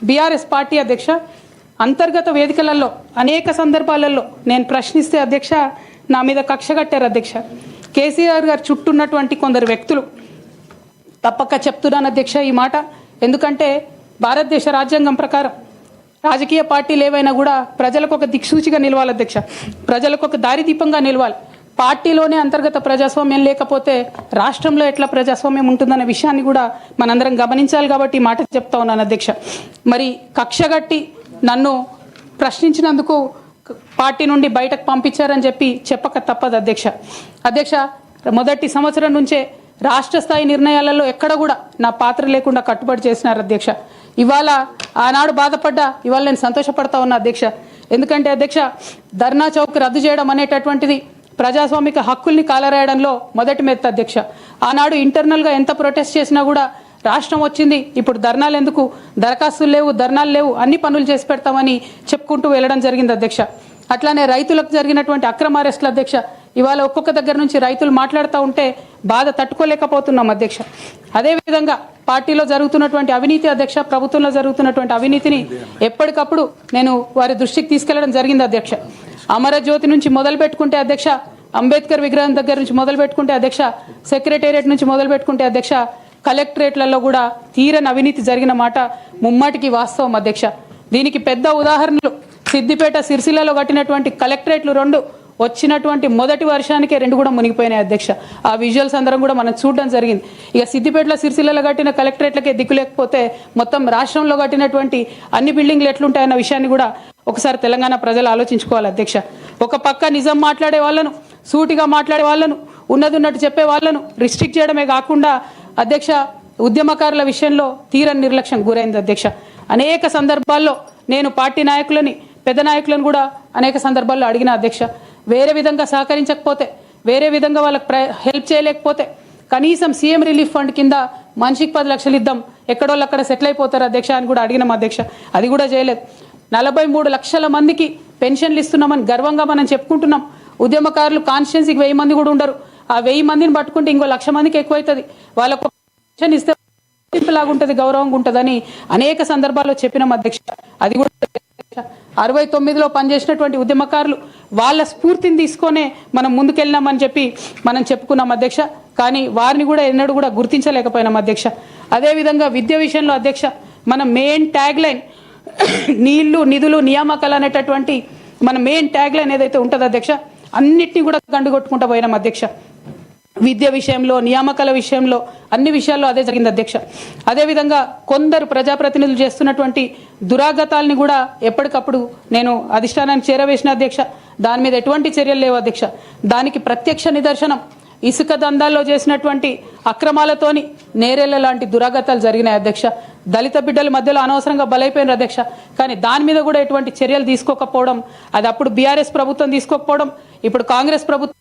BRS party అధ్యక్ష అంతర్గత వేదికలలో అనేక సందర్భాలలో నేను ప్రశ్నిస్తే అధ్యక్ష నా మీద కక్ష కట్టారు అధ్యక్ష. కేసీఆర్ గారు చుట్టూన్నటువంటి కొందరు వ్యక్తులు తప్పక చెప్తున్నాను అధ్యక్ష ఈ మాట. ఎందుకంటే భారతదేశ రాజ్యాంగం ప్రకారం రాజకీయ పార్టీలు ఏవైనా కూడా ప్రజలకు ఒక దిక్సూచిగా నిలవాలి అధ్యక్ష, ప్రజలకు ఒక దారిదీపంగా నిలవాలి. పార్టీలోనే అంతర్గత ప్రజాస్వామ్యం లేకపోతే రాష్ట్రంలో ఎట్లా ప్రజాస్వామ్యం ఉంటుందనే విషయాన్ని కూడా మనందరం గమనించాలి. కాబట్టి ఈ మాట చెప్తా ఉన్నాను అధ్యక్ష. మరి కక్షగట్టి నన్ను ప్రశ్నించినందుకు పార్టీ నుండి బయటకు పంపించారని చెప్పక తప్పదు అధ్యక్ష. అధ్యక్ష, మొదటి సంవత్సరం నుంచే రాష్ట్ర స్థాయి నిర్ణయాలలో ఎక్కడ కూడా నా పాత్ర లేకుండా కట్టుబడి చేసినారు అధ్యక్ష. ఇవాళ ఆనాడు బాధపడ్డా, ఇవాళ నేను సంతోషపడతా ఉన్నా అధ్యక్ష. ఎందుకంటే అధ్యక్ష, ధర్నా చౌక్ రద్దు చేయడం అనేటటువంటిది ప్రజాస్వామిక హక్కుల్ని కాలరాయడంలో మొదటి మెత్త అధ్యక్ష. ఆనాడు ఇంటర్నల్గా ఎంత ప్రొటెస్ట్ చేసినా కూడా రాష్ట్రం వచ్చింది, ఇప్పుడు ధర్నాలు ఎందుకు, దరఖాస్తులు లేవు, ధర్నాలు లేవు, అన్ని పనులు చేసి పెడతామని చెప్పుకుంటూ వెళ్ళడం జరిగింది అధ్యక్ష. అట్లానే రైతులకు జరిగినటువంటి అక్రమ అరెస్టులు అధ్యక్ష, ఇవాళ ఒక్కొక్క దగ్గర నుంచి రైతులు మాట్లాడుతూ ఉంటే బాధ తట్టుకోలేకపోతున్నాం అధ్యక్ష. అదేవిధంగా పార్టీలో జరుగుతున్నటువంటి అవినీతి అధ్యక్ష, ప్రభుత్వంలో జరుగుతున్నటువంటి అవినీతిని ఎప్పటికప్పుడు నేను వారి దృష్టికి తీసుకెళ్లడం జరిగింది అధ్యక్ష. అమరజ్యోతి నుంచి మొదలు పెట్టుకుంటే అధ్యక్ష, అంబేద్కర్ విగ్రహం దగ్గర నుంచి మొదలు పెట్టుకుంటే అధ్యక్ష, సెక్రటేరియట్ నుంచి మొదలు పెట్టుకుంటే అధ్యక్ష, కలెక్టరేట్లలో కూడా తీరని అవినీతి జరిగిన మాట ముమ్మాటికి వాస్తవం అధ్యక్ష. దీనికి పెద్ద ఉదాహరణలు సిద్దిపేట, సిరిసిల్లలో కట్టినటువంటి కలెక్టరేట్లు 2 వచ్చినటువంటి మొదటి వర్షానికే 2 కూడా మునిగిపోయినాయి అధ్యక్ష. ఆ విజువల్స్ అందరం కూడా మనం చూడడం జరిగింది. ఇక సిద్దిపేటలో, సిరిసిల్లలో కట్టిన కలెక్టరేట్లకే దిక్కు లేకపోతే మొత్తం రాష్ట్రంలో కట్టినటువంటి అన్ని బిల్డింగ్లు ఎట్లుంటాయన్న విషయాన్ని కూడా ఒకసారి తెలంగాణ ప్రజలు ఆలోచించుకోవాలి అధ్యక్ష. ఒక పక్క నిజం మాట్లాడే వాళ్ళను, సూటిగా మాట్లాడే వాళ్ళను, ఉన్నది ఉన్నట్టు చెప్పే వాళ్ళను రిస్ట్రిక్ట్ చేయడమే కాకుండా అధ్యక్ష, ఉద్యమకారుల విషయంలో తీరని నిర్లక్ష్యం గురైంది అధ్యక్ష. అనేక సందర్భాల్లో నేను పార్టీ నాయకులని, పెద్ద నాయకులను కూడా అనేక సందర్భాల్లో అడిగిన అధ్యక్ష. వేరే విధంగా సహకరించకపోతే, వేరే విధంగా వాళ్ళకి హెల్ప్ చేయలేకపోతే కనీసం సీఎం రిలీఫ్ ఫండ్ కింద మనిషికి 10 లక్షలు ఇద్దాం, ఎక్కడోళ్ళు అక్కడ సెటిల్ అయిపోతారు అధ్యక్ష అని కూడా అడిగినాం అధ్యక్ష. అది కూడా చేయలేదు. 43 లక్షల మందికి పెన్షన్లు ఇస్తున్నామని గర్వంగా మనం చెప్పుకుంటున్నాం. ఉద్యమకారులు కాన్స్టిట్యున్సీకి 1000 మంది కూడా ఉండరు. ఆ 1000 మందిని పట్టుకుంటే ఇంకో 1,00,000 మందికి ఎక్కువైతుంది. వాళ్ళకు పెన్షన్ ఇస్తే లాగుంటుంది, గౌరవంగా ఉంటుందని అనేక సందర్భాల్లో చెప్పినాం అధ్యక్ష. అది కూడా 69లో పనిచేసినటువంటి ఉద్యమకారులు వాళ్ళ స్ఫూర్తిని తీసుకొనే మనం ముందుకెళ్ళినామని మనం చెప్పుకున్నాం అధ్యక్ష. కానీ వారిని కూడా ఎన్నడూ కూడా గుర్తించలేకపోయినాం అధ్యక్ష. అదేవిధంగా విద్య విషయంలో అధ్యక్ష, మన మెయిన్ ట్యాగ్ లైన్ నీళ్లు, నిధులు, నియామకాలు అనేటటువంటి మన మెయిన్ ట్యాగ్ లైన్ ఏదైతే ఉంటుందో అధ్యక్ష, అన్నిటినీ కూడా గండుగొట్టుకుంటూ పోయినాం అధ్యక్ష. విద్య విషయంలో, నియామకాల విషయంలో, అన్ని విషయాల్లో అదే జరిగింది అధ్యక్ష. అదేవిధంగా కొందరు ప్రజాప్రతినిధులు చేస్తున్నటువంటి దురాగతాలని కూడా ఎప్పటికప్పుడు నేను అధిష్టానానికి చేరవేసిన అధ్యక్ష. దాని మీద ఎటువంటి చర్యలు లేవు అధ్యక్ష. దానికి ప్రత్యక్ష నిదర్శనం ఇసుక దందాల్లో చేసినటువంటి అక్రమాలతోని నేరేళ్ల లాంటి దురాగతాలు జరిగినాయి అధ్యక్ష. దళిత బిడ్డల మధ్యలో అనవసరంగా బలైపోయినారు అధ్యక్ష. కానీ దాని మీద కూడా ఎటువంటి చర్యలు తీసుకోకపోవడం, అది అప్పుడు బీఆర్ఎస్ ప్రభుత్వం తీసుకోకపోవడం, ఇప్పుడు కాంగ్రెస్ ప్రభుత్వం